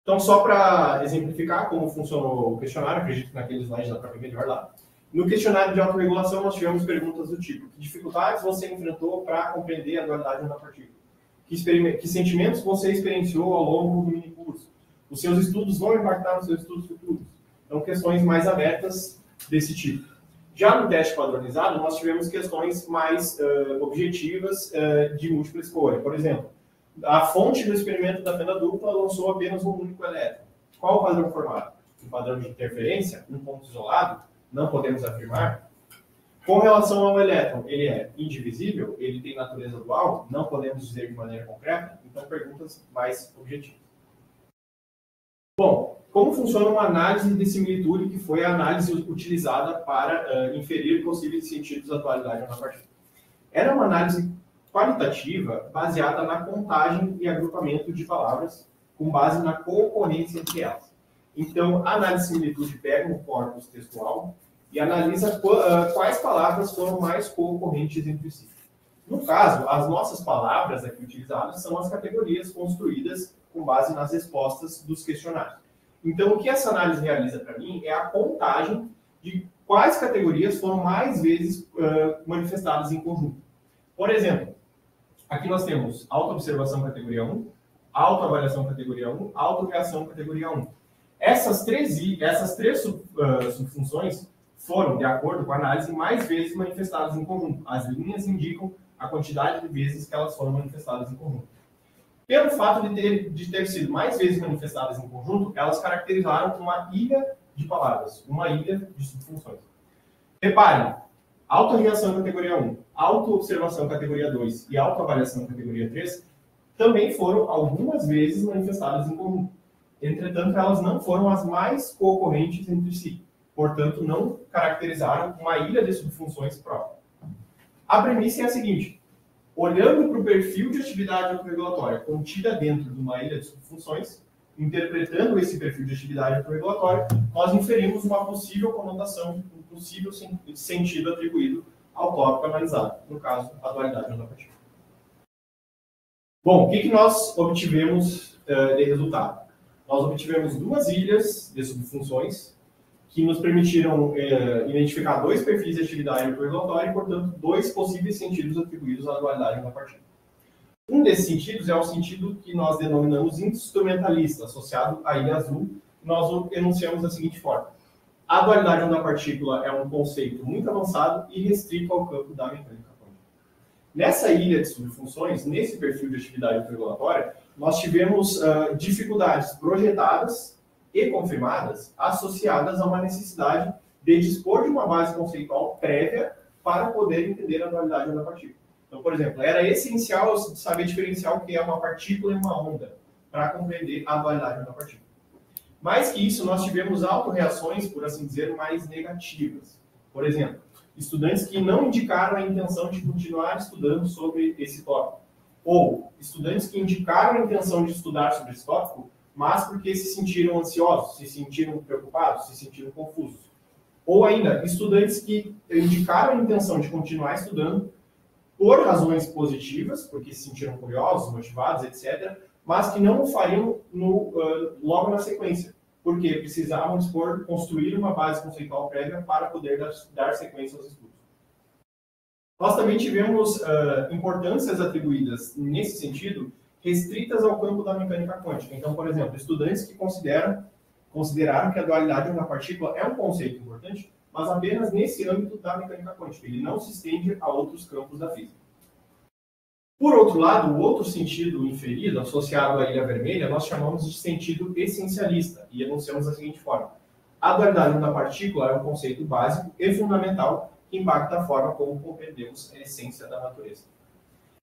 Então, só para exemplificar como funcionou o questionário, acredito que naquele slide dá para ver melhor lá. No questionário de autorregulação, nós tivemos perguntas do tipo: que dificuldades você enfrentou para compreender a dualidade onda partícula? Que sentimentos você experienciou ao longo do minicurso? Os seus estudos vão impactar nos seus estudos futuros? Então, questões mais abertas desse tipo. Já no teste padronizado, nós tivemos questões mais objetivas de múltipla escolha. Por exemplo, a fonte do experimento da fenda dupla lançou apenas um único elétron. Qual o padrão formado? Um padrão de interferência? Um ponto isolado? Não podemos afirmar. Com relação ao elétron, ele é indivisível? Ele tem natureza dual? Não podemos dizer de maneira concreta. Então, perguntas mais objetivas. Bom, como funciona uma análise de similitude, que foi a análise utilizada para inferir possíveis sentidos da dualidade onda partícula? Era uma análise qualitativa baseada na contagem e agrupamento de palavras com base na concorrência entre elas. Então, a análise de similitude pega um corpus textual e analisa quais palavras foram mais concorrentes entre si. No caso, as nossas palavras aqui utilizadas são as categorias construídas com base nas respostas dos questionários. Então, o que essa análise realiza para mim é a contagem de quais categorias foram mais vezes manifestadas em conjunto. Por exemplo, aqui nós temos autoobservação categoria 1, autoavaliação categoria 1, autorreação categoria 1. Essas três subfunções foram, de acordo com a análise, mais vezes manifestadas em conjunto. As linhas indicam a quantidade de vezes que elas foram manifestadas em conjunto. Pelo fato de ter sido mais vezes manifestadas em conjunto, elas caracterizaram uma ilha de palavras, uma ilha de subfunções. Reparem, autorreação categoria 1, autoobservação categoria 2 e autoavaliação categoria 3 também foram algumas vezes manifestadas em conjunto. Entretanto, elas não foram as mais concorrentes entre si. Portanto, não caracterizaram uma ilha de subfunções própria. A premissa é a seguinte: olhando para o perfil de atividade autorregulatória contida dentro de uma ilha de subfunções, interpretando esse perfil de atividade autorregulatória, nós inferimos uma possível conotação, um possível sentido atribuído ao tópico analisado, no caso, a dualidade onda partícula. Bom, o que nós obtivemos de resultado? Nós obtivemos duas ilhas de subfunções que nos permitiram identificar dois perfis de atividade autorregulatória e, portanto, dois possíveis sentidos atribuídos à dualidade onda partícula. Um desses sentidos é o sentido que nós denominamos instrumentalista, associado à ilha azul. Nós o enunciamos da seguinte forma: a dualidade onda partícula é um conceito muito avançado e restrito ao campo da mecânica quântica. Nessa ilha de subfunções, nesse perfil de atividade autorregulatória, nós tivemos dificuldades projetadas e confirmadas associadas a uma necessidade de dispor de uma base conceitual prévia para poder entender a dualidade onda partícula. Então, por exemplo, era essencial saber diferenciar o que é uma partícula e uma onda para compreender a dualidade onda partícula. Mais que isso, nós tivemos autorreações, por assim dizer, mais negativas. Por exemplo, estudantes que não indicaram a intenção de continuar estudando sobre esse tópico. Ou estudantes que indicaram a intenção de estudar sobre esse tópico, mas porque se sentiram ansiosos, se sentiram preocupados, se sentiram confusos. Ou ainda, estudantes que indicaram a intenção de continuar estudando por razões positivas, porque se sentiram curiosos, motivados, etc., mas que não o fariam logo na sequência, porque precisavam construir uma base conceitual prévia para poder dar sequência aos estudos. Nós também tivemos importâncias atribuídas, nesse sentido, restritas ao campo da mecânica quântica. Então, por exemplo, estudantes que consideraram que a dualidade onda partícula é um conceito importante, mas apenas nesse âmbito da mecânica quântica. Ele não se estende a outros campos da física. Por outro lado, o outro sentido inferido, associado à ilha vermelha, nós chamamos de sentido essencialista, e enunciamos da seguinte forma: a dualidade onda partícula é um conceito básico e fundamental que impacta a forma como compreendemos a essência da natureza.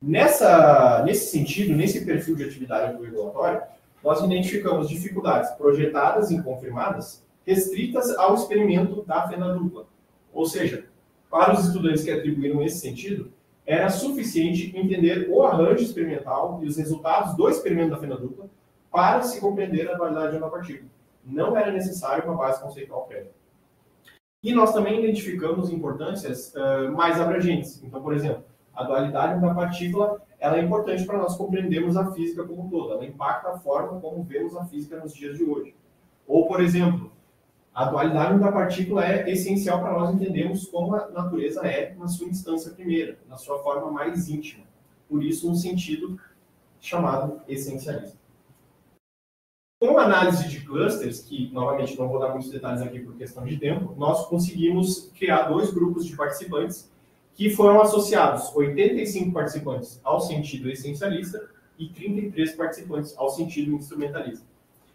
Nesse sentido, nesse perfil de atividade autorregulatória, nós identificamos dificuldades projetadas e confirmadas restritas ao experimento da fenda dupla. Ou seja, para os estudantes que atribuíram esse sentido, era suficiente entender o arranjo experimental e os resultados do experimento da fenda dupla para se compreender a dualidade de onda-partícula. Não era necessário uma base conceitual prévia. E nós também identificamos importâncias mais abrangentes. Então, por exemplo, a dualidade da partícula ela é importante para nós compreendermos a física como um todo. Ela impacta a forma como vemos a física nos dias de hoje. Ou, por exemplo, a dualidade da partícula é essencial para nós entendermos como a natureza é na sua instância primeira, na sua forma mais íntima. Por isso, um sentido chamado essencialista. Com a análise de clusters, que, novamente, não vou dar muitos detalhes aqui por questão de tempo, nós conseguimos criar 2 grupos de participantes que foram associados 85 participantes ao sentido essencialista e 33 participantes ao sentido instrumentalista.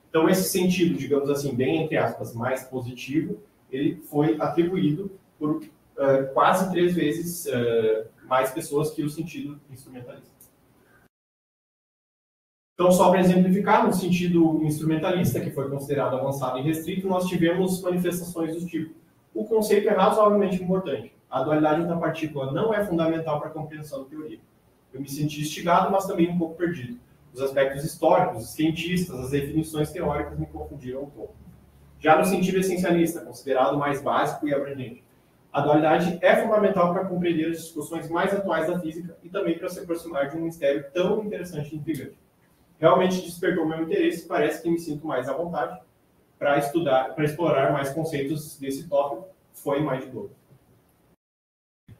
Então, esse sentido, digamos assim, bem entre aspas, mais positivo, ele foi atribuído por quase 3 vezes mais pessoas que o sentido instrumentalista. Então, só para exemplificar, no sentido instrumentalista, que foi considerado avançado e restrito, nós tivemos manifestações do tipo: o conceito é razoavelmente importante. A dualidade da partícula não é fundamental para a compreensão da teoria. Eu me senti instigado, mas também um pouco perdido. Os aspectos históricos, os cientistas, as definições teóricas me confundiram um pouco. Já no sentido essencialista, considerado mais básico e abrangente, a dualidade é fundamental para compreender as discussões mais atuais da física e também para se aproximar de um mistério tão interessante e intrigante. Realmente despertou meu interesse e parece que me sinto mais à vontade para estudar, para explorar mais conceitos desse tópico. Foi mais de boa.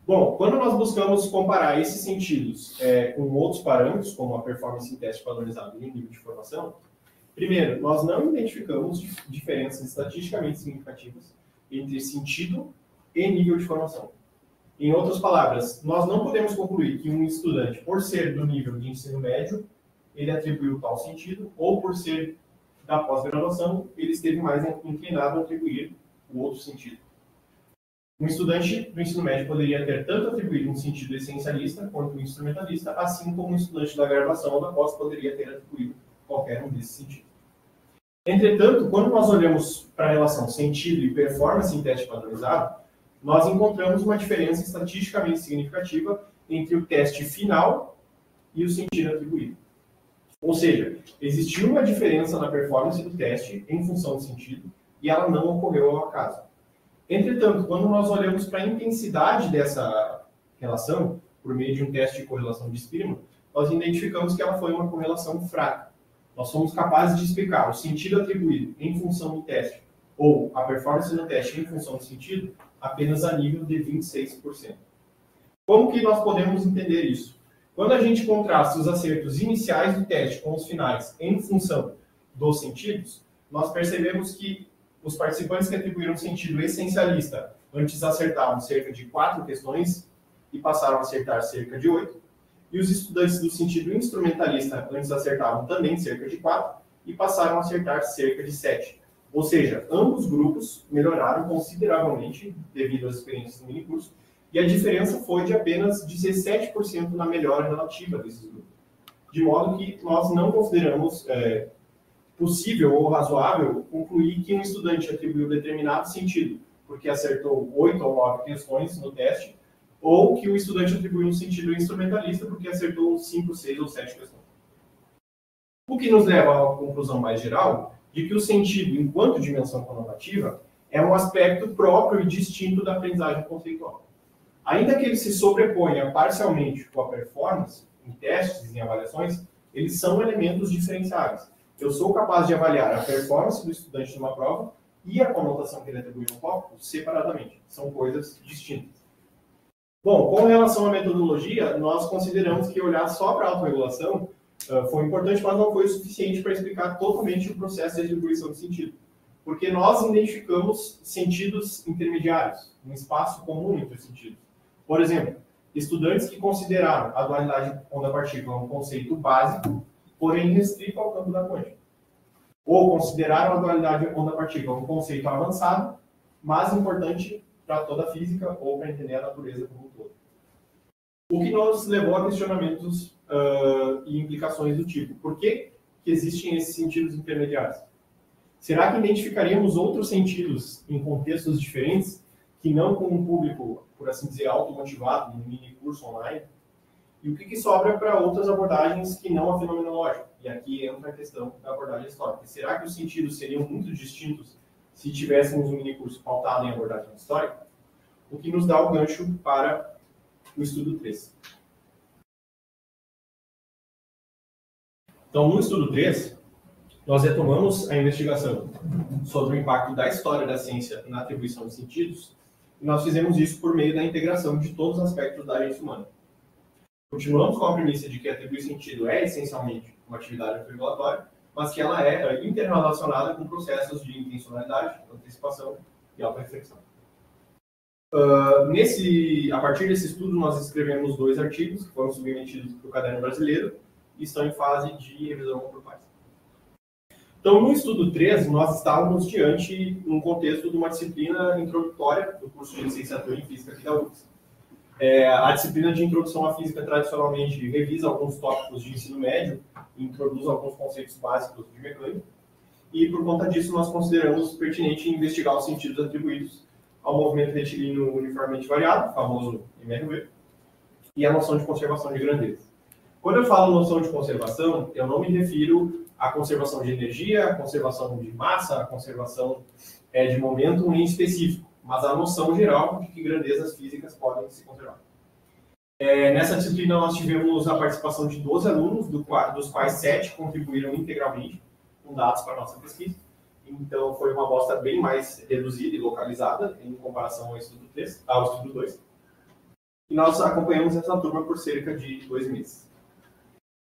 Bom, quando nós buscamos comparar esses sentidos com outros parâmetros, como a performance em teste padronizado e o nível de formação, primeiro, nós não identificamos diferenças estatisticamente significativas entre sentido e nível de formação. Em outras palavras, nós não podemos concluir que um estudante, por ser do nível de ensino médio, ele atribuiu tal sentido, ou por ser da pós-graduação, ele esteve mais inclinado a atribuir o outro sentido. Um estudante do ensino médio poderia ter tanto atribuído um sentido essencialista quanto instrumentalista, assim como um estudante da graduação ou da pós poderia ter atribuído qualquer um desses sentidos. Entretanto, quando nós olhamos para a relação sentido e performance em teste padronizado, nós encontramos uma diferença estatisticamente significativa entre o teste final e o sentido atribuído. Ou seja, existiu uma diferença na performance do teste em função do sentido e ela não ocorreu ao acaso. Entretanto, quando nós olhamos para a intensidade dessa relação, por meio de um teste de correlação de Spearman, nós identificamos que ela foi uma correlação fraca. Nós somos capazes de explicar o sentido atribuído em função do teste ou a performance no teste em função do sentido apenas a nível de 26%. Como que nós podemos entender isso? Quando a gente contrasta os acertos iniciais do teste com os finais em função dos sentidos, nós percebemos que os participantes que atribuíram sentido essencialista antes acertavam cerca de 4 questões e passaram a acertar cerca de 8, e os estudantes do sentido instrumentalista antes acertavam também cerca de 4 e passaram a acertar cerca de 7. Ou seja, ambos grupos melhoraram consideravelmente devido às experiências do minicurso, e a diferença foi de apenas 17% na melhora relativa desses grupos. De modo que nós não consideramos possível ou razoável concluir que um estudante atribuiu determinado sentido porque acertou 8 ou 9 questões no teste, ou que o estudante atribuiu um sentido instrumentalista porque acertou 5, 6 ou 7 questões. O que nos leva a uma conclusão mais geral de que o sentido, enquanto dimensão conotativa, é um aspecto próprio e distinto da aprendizagem conceitual. Ainda que ele se sobreponha parcialmente com a performance, em testes e em avaliações, eles são elementos diferenciáveis. Eu sou capaz de avaliar a performance do estudante numa prova e a conotação que ele atribui no tópico separadamente. São coisas distintas. Bom, com relação à metodologia, nós consideramos que olhar só para a autorregulação foi importante, mas não foi o suficiente para explicar totalmente o processo de atribuição de sentido. Porque nós identificamos sentidos intermediários, um espaço comum entre os sentidos. Por exemplo, estudantes que consideraram a dualidade onda-partícula um conceito básico, porém restrito ao campo da quântica. Ou consideraram a dualidade onda-partícula um conceito avançado, mas importante para toda a física ou para entender a natureza como um todo. O que nos levou a questionamentos e implicações do tipo: por que existem esses sentidos intermediários? Será que identificaríamos outros sentidos em contextos diferentes, que não com um público, por assim dizer, automotivado, num mini curso online, E o que sobra para outras abordagens que não a fenomenológica? E aqui entra a questão da abordagem histórica. Será que os sentidos seriam muito distintos se tivéssemos um minicurso pautado em abordagem histórica? O que nos dá o gancho para o estudo 3. Então, no estudo 3, nós retomamos a investigação sobre o impacto da história da ciência na atribuição de sentidos, e nós fizemos isso por meio da integração de todos os aspectos da agência humana. Continuamos com a premissa de que atribuir sentido é essencialmente uma atividade autorregulatória, mas que ela é interrelacionada com processos de intencionalidade, antecipação e autorreflexão. A partir desse estudo, nós escrevemos 2 artigos que foram submetidos para o Caderno Brasileiro e estão em fase de revisão por pares. Então, no estudo 3, nós estávamos diante um contexto de uma disciplina introdutória do curso de licenciatura em Física aqui da UFRGS. A disciplina de Introdução à Física tradicionalmente revisa alguns tópicos de ensino médio e introduz alguns conceitos básicos de mecânica, e por conta disso nós consideramos pertinente investigar os sentidos atribuídos ao movimento retilíneo uniformemente variado, famoso MRV, e a noção de conservação de grandeza. Quando eu falo noção de conservação, eu não me refiro à conservação de energia, à conservação de massa, à conservação de momento em específico, mas à noção geral de que grandezas físicas podem se conservar. Nessa disciplina nós tivemos a participação de 12 alunos, dos quais 7 contribuíram integralmente com dados para a nossa pesquisa. Então foi uma amostra bem mais reduzida e localizada em comparação ao estudo 2. E nós acompanhamos essa turma por cerca de 2 meses.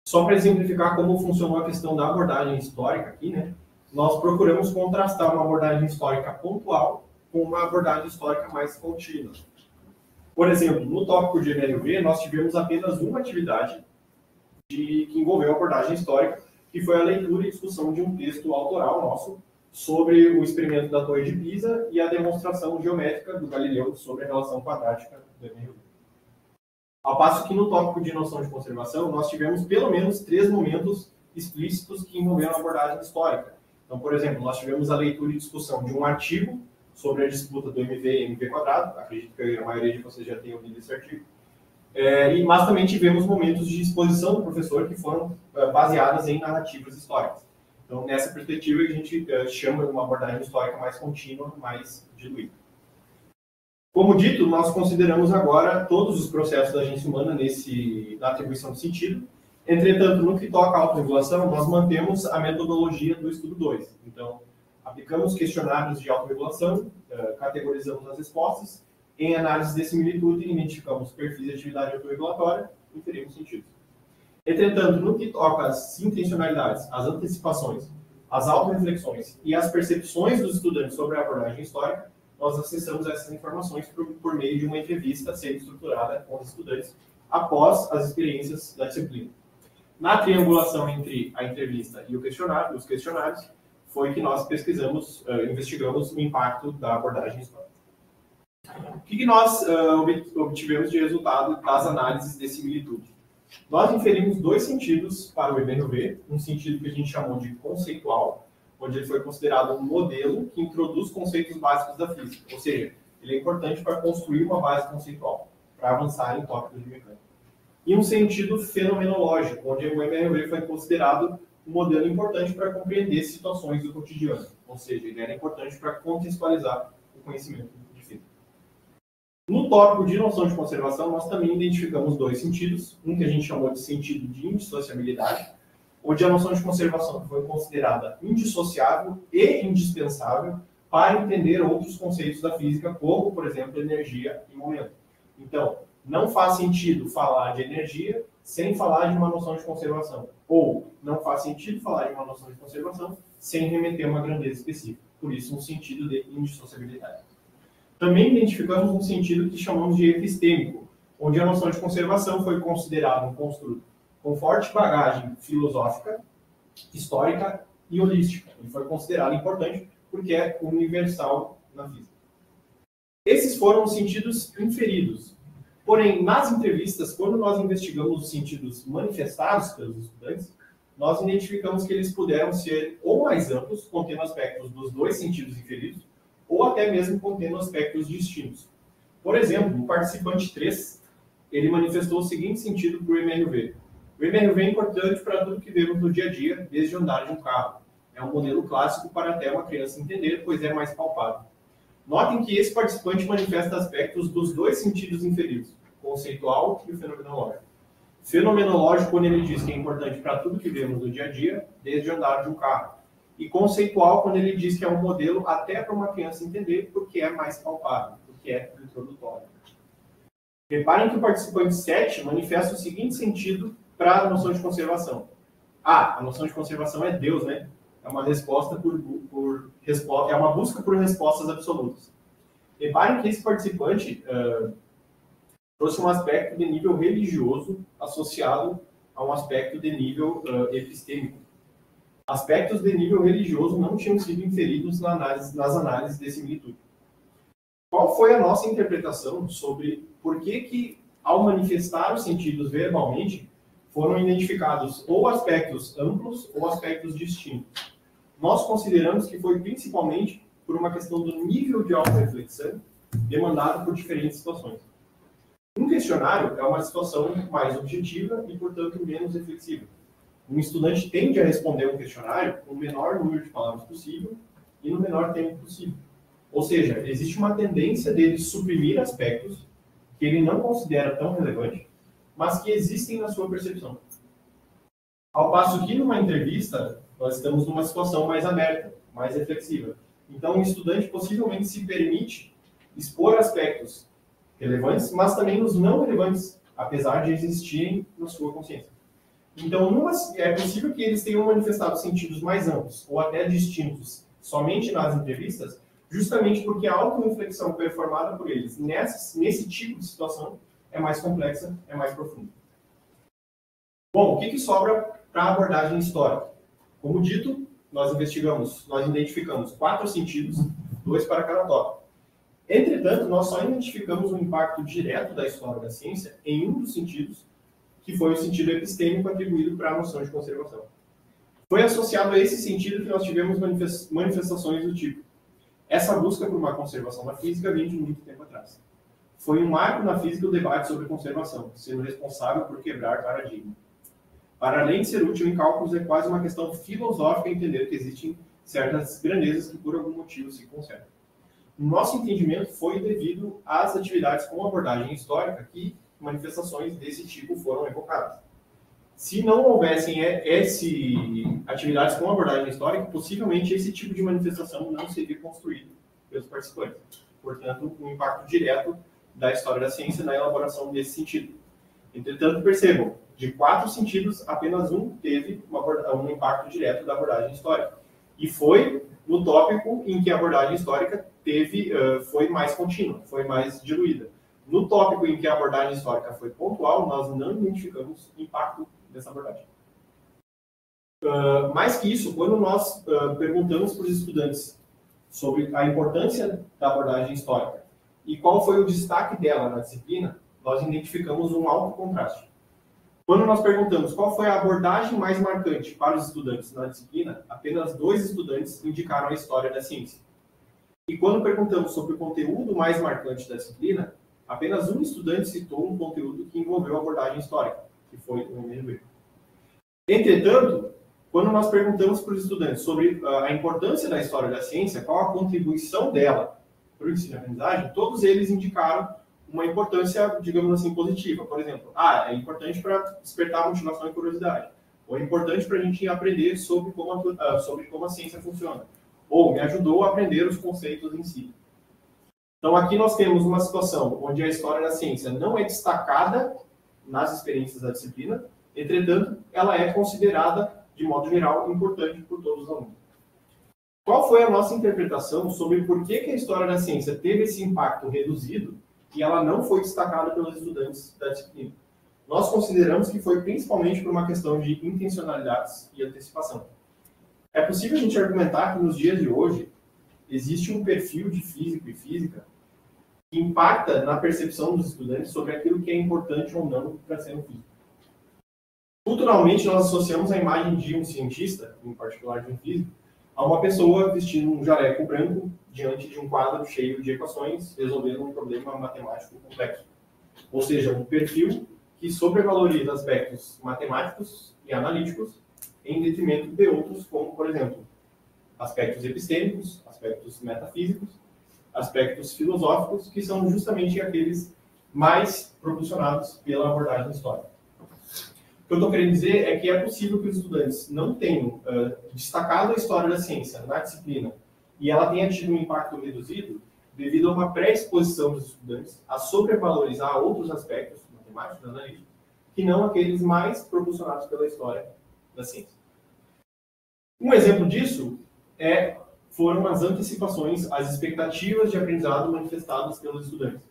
Só para exemplificar como funcionou a questão da abordagem histórica aqui, né, nós procuramos contrastar uma abordagem histórica pontual com uma abordagem histórica mais contínua. Por exemplo, no tópico de MRV, nós tivemos apenas uma atividade que envolveu a abordagem histórica, que foi a leitura e discussão de um texto autoral nosso sobre o experimento da Torre de Pisa e a demonstração geométrica do Galileu sobre a relação quadrática do MRV. Ao passo que no tópico de noção de conservação, nós tivemos pelo menos 3 momentos explícitos que envolveram a abordagem histórica. Então, por exemplo, nós tivemos a leitura e discussão de um artigo sobre a disputa do MV e MV quadrado, acredito que a maioria de vocês já tenham lido esse artigo, mas também tivemos momentos de exposição do professor que foram baseadas em narrativas históricas. Então, nessa perspectiva, a gente chama de uma abordagem histórica mais contínua, mais diluída. Como dito, nós consideramos agora todos os processos da agência humana na atribuição de sentido. Entretanto, no que toca à autorregulação, nós mantemos a metodologia do estudo 2. Então, aplicamos questionários de autorregulação, categorizamos as respostas, em análise de similitude, identificamos perfis de atividade autorregulatória e inferimos sentidos. Entretanto, no que toca às intencionalidades, às antecipações, às autorreflexões e às percepções dos estudantes sobre a abordagem histórica, nós acessamos essas informações por meio de uma entrevista sendo estruturada com os estudantes após as experiências da disciplina. Na triangulação entre a entrevista e os questionários, foi que nós investigamos o impacto da abordagem histórica. O que nós obtivemos de resultado das análises de similitude? Nós inferimos 2 sentidos para o MRV, um sentido que a gente chamou de conceitual, onde ele foi considerado um modelo que introduz conceitos básicos da física, ou seja, ele é importante para construir uma base conceitual, para avançar em tópicos de mecânica. E um sentido fenomenológico, onde o MRV foi considerado um modelo importante para compreender situações do cotidiano, ou seja, ele era importante para contextualizar o conhecimento de física. No tópico de noção de conservação, nós também identificamos 2 sentidos, um que a gente chamou de sentido de indissociabilidade, onde a noção de conservação foi considerada indissociável e indispensável para entender outros conceitos da física, como, por exemplo, energia e momento. Então, não faz sentido falar de energia sem falar de uma noção de conservação, ou não faz sentido falar de uma noção de conservação sem remeter a uma grandeza específica. Por isso, um sentido de indissociabilidade. Também identificamos um sentido que chamamos de epistêmico, onde a noção de conservação foi considerada um construto com forte bagagem filosófica, histórica e holística. Ele foi considerado importante porque é universal na física. Esses foram os sentidos inferidos. Porém, nas entrevistas, quando nós investigamos os sentidos manifestados pelos estudantes, nós identificamos que eles puderam ser ou mais amplos, contendo aspectos dos 2 sentidos inferidos, ou até mesmo contendo aspectos distintos. Por exemplo, o participante 3, ele manifestou o seguinte sentido para o MRV. O MRV é importante para tudo que vemos no dia a dia, desde andar de um carro. É um modelo clássico para até uma criança entender, pois é mais palpável. Notem que esse participante manifesta aspectos dos dois sentidos inferidos, o conceitual e o fenomenológico. Fenomenológico, quando ele diz que é importante para tudo que vemos no dia a dia, desde andar de um carro. E conceitual, quando ele diz que é um modelo até para uma criança entender, porque é mais palpável, porque é introdutório. Reparem que o participante 7 manifesta o seguinte sentido para a noção de conservação. A noção de conservação é Deus, né? É uma resposta é uma busca por respostas absolutas. Reparem que esse participante trouxe um aspecto de nível religioso associado a um aspecto de nível epistêmico. Aspectos de nível religioso não tinham sido inferidos nas análises de similitude. Qual foi a nossa interpretação sobre por que ao manifestar os sentidos verbalmente, foram identificados ou aspectos amplos ou aspectos distintos? Nós consideramos que foi principalmente por uma questão do nível de autorreflexão demandado por diferentes situações. Um questionário é uma situação mais objetiva e, portanto, menos reflexiva. Um estudante tende a responder um questionário com o menor número de palavras possível e no menor tempo possível. Ou seja, existe uma tendência dele suprimir aspectos que ele não considera tão relevantes, mas que existem na sua percepção. Ao passo que, numa entrevista, nós estamos numa situação mais aberta, mais reflexiva. Então, o estudante possivelmente se permite expor aspectos relevantes, mas também os não relevantes, apesar de existirem na sua consciência. Então, é possível que eles tenham manifestado sentidos mais amplos, ou até distintos, somente nas entrevistas, justamente porque a autorreflexão performada por eles nesse tipo de situação é mais complexa, é mais profunda. Bom, o que sobra para a abordagem histórica? Como dito, nós identificamos 4 sentidos, 2 para cada tópico. Entretanto, nós só identificamos um impacto direto da história da ciência em um dos sentidos, que foi o sentido epistêmico atribuído para a noção de conservação. Foi associado a esse sentido que nós tivemos manifestações do tipo: essa busca por uma conservação da física vem de muito tempo atrás. Foi um marco na física o debate sobre conservação, sendo responsável por quebrar paradigma. Para além de ser útil em cálculos, é quase uma questão filosófica entender que existem certas grandezas que por algum motivo se conservam. Nosso entendimento foi devido às atividades com abordagem histórica que manifestações desse tipo foram evocadas. Se não houvessem atividades com abordagem histórica, possivelmente esse tipo de manifestação não seria construído pelos participantes. Portanto, um impacto direto da história da ciência na elaboração desse sentido. Entretanto, percebam, de 4 sentidos, apenas um teve um impacto direto da abordagem histórica. E foi no tópico em que a abordagem histórica foi mais contínua, foi mais diluída. No tópico em que a abordagem histórica foi pontual, nós não identificamos impacto dessa abordagem. Mais que isso, quando nós perguntamos para os estudantes sobre a importância da abordagem histórica e qual foi o destaque dela na disciplina, nós identificamos um alto contraste. Quando nós perguntamos qual foi a abordagem mais marcante para os estudantes na disciplina, apenas 2 estudantes indicaram a história da ciência. E quando perguntamos sobre o conteúdo mais marcante da disciplina, apenas um estudante citou um conteúdo que envolveu a abordagem histórica, que foi o MRV. Entretanto, quando nós perguntamos para os estudantes sobre a importância da história da ciência, qual a contribuição dela para o ensino e aprendizagem, todos eles indicaram uma importância, digamos assim, positiva. Por exemplo, é importante para despertar motivação e curiosidade. Ou é importante para a gente aprender sobre como a ciência funciona. Ou me ajudou a aprender os conceitos em si. Então, aqui nós temos uma situação onde a história da ciência não é destacada nas experiências da disciplina, entretanto, ela é considerada, de modo geral, importante por todos os alunos. Qual foi a nossa interpretação sobre por que a história da ciência teve esse impacto reduzido e ela não foi destacada pelos estudantes da disciplina? Nós consideramos que foi principalmente por uma questão de intencionalidades e antecipação. É possível a gente argumentar que nos dias de hoje existe um perfil de físico e física que impacta na percepção dos estudantes sobre aquilo que é importante ou não para ser um físico. Culturalmente, nós associamos a imagem de um cientista, em particular de um físico, a uma pessoa vestindo um jaleco branco diante de um quadro cheio de equações, resolvendo um problema matemático complexo. Ou seja, um perfil que sobrevaloriza aspectos matemáticos e analíticos em detrimento de outros, como, por exemplo, aspectos epistêmicos, aspectos metafísicos, aspectos filosóficos, que são justamente aqueles mais propulsionados pela abordagem histórica. O que eu estou querendo dizer é que é possível que os estudantes não tenham destacado a história da ciência na disciplina e ela tenha tido um impacto reduzido devido a uma pré-exposição dos estudantes a sobrevalorizar outros aspectos matemáticos, analíticos, que não aqueles mais propulsionados pela história da ciência. Um exemplo disso foram as antecipações, as expectativas de aprendizado manifestadas pelos estudantes.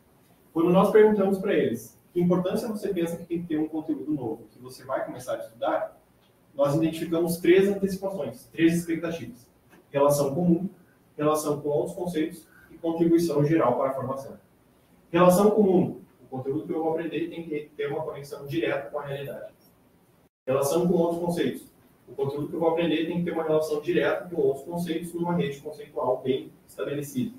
Quando nós perguntamos para eles que importância você pensa que tem que ter um conteúdo novo, que você vai começar a estudar, nós identificamos 3 antecipações, 3 expectativas. Relação comum, relação com outros conceitos e contribuição geral para a formação. Relação comum, o conteúdo que eu vou aprender tem que ter uma conexão direta com a realidade. Relação com outros conceitos, o conteúdo que eu vou aprender tem que ter uma relação direta com outros conceitos numa rede conceitual bem estabelecida.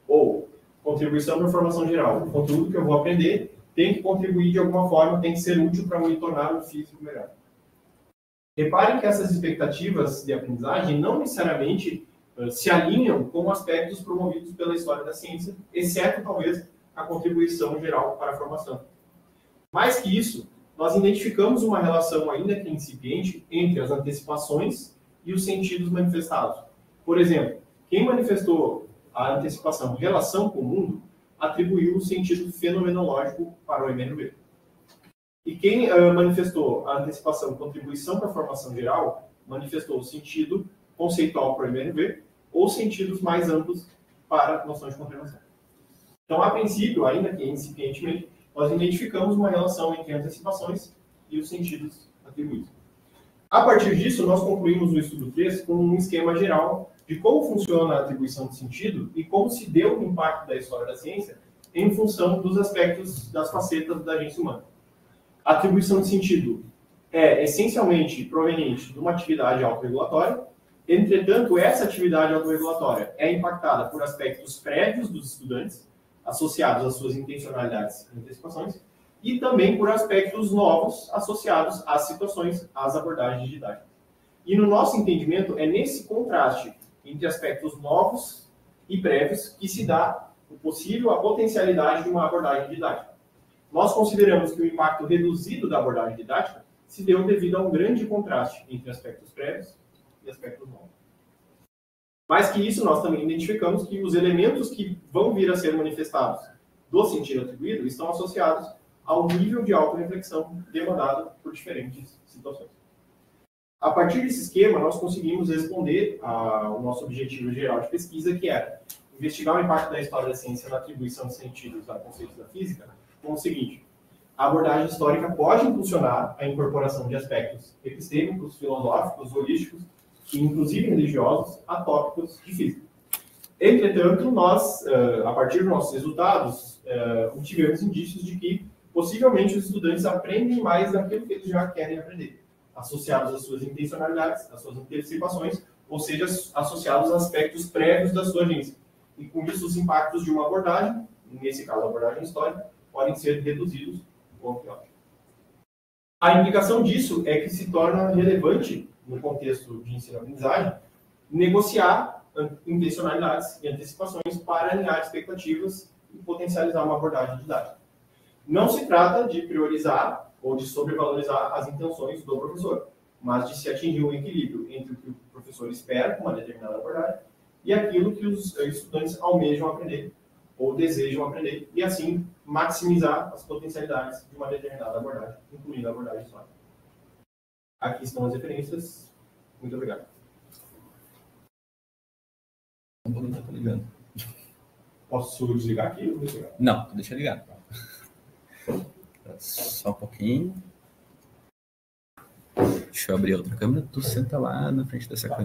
Ou, contribuição para a formação geral, o conteúdo que eu vou aprender tem que contribuir de alguma forma, tem que ser útil para me tornar um físico melhor. Reparem que essas expectativas de aprendizagem não necessariamente se alinham com aspectos promovidos pela história da ciência, exceto, talvez, a contribuição geral para a formação. Mais que isso, nós identificamos uma relação, ainda que incipiente, entre as antecipações e os sentidos manifestados. Por exemplo, quem manifestou a antecipação relação com o mundo atribuiu o sentido fenomenológico para o MNB. E quem manifestou a antecipação contribuição para a formação geral manifestou o sentido conceitual para o MNB ou sentidos mais amplos para a noção de compreensão. Então, a princípio, ainda que incipientemente, nós identificamos uma relação entre antecipações e os sentidos atribuídos. A partir disso, nós concluímos o estudo 3 com um esquema geral de como funciona a atribuição de sentido e como se deu o impacto da história da ciência em função dos aspectos das facetas da agência humana. A atribuição de sentido é essencialmente proveniente de uma atividade autorregulatória. Entretanto, essa atividade autorregulatória é impactada por aspectos prévios dos estudantes, associados às suas intencionalidades e antecipações, e também por aspectos novos associados às situações, às abordagens didáticas. E no nosso entendimento, é nesse contraste entre aspectos novos e prévios que se dá o possível, a potencialidade de uma abordagem didática. Nós consideramos que o impacto reduzido da abordagem didática se deu devido a um grande contraste entre aspectos prévios e aspectos novos. Mais que isso, nós também identificamos que os elementos que vão vir a ser manifestados do sentido atribuído estão associados ao nível de autorreflexão demandado por diferentes situações. A partir desse esquema, nós conseguimos responder ao nosso objetivo geral de pesquisa, que era investigar o impacto da história da ciência na atribuição de sentidos a conceitos da física, com o seguinte: a abordagem histórica pode impulsionar a incorporação de aspectos epistêmicos, filosóficos, holísticos e inclusive religiosos a tópicos de física. Entretanto, nós, a partir dos nossos resultados, obtivemos indícios de que possivelmente os estudantes aprendem mais daquilo que eles já querem aprender, associados às suas intencionalidades, às suas antecipações, ou seja, associados a aspectos prévios da sua agência. E com isso, os impactos de uma abordagem, nesse caso a abordagem histórica, podem ser reduzidos ou ampliados. A implicação disso é que se torna relevante, no contexto de ensino-aprendizagem, negociar intencionalidades e antecipações para alinhar expectativas e potencializar uma abordagem didática. Não se trata de priorizar ou de sobrevalorizar as intenções do professor, mas de se atingir um equilíbrio entre o que o professor espera com uma determinada abordagem e aquilo que os estudantes almejam aprender ou desejam aprender, e assim maximizar as potencialidades de uma determinada abordagem, incluindo a abordagem histórica. Aqui estão as referências. Muito obrigado. O volume está ligando. Posso desligar aqui ou desligar? Não, deixa ligado. Só um pouquinho. Deixa eu abrir outra câmera. Tu senta lá na frente dessa câmera.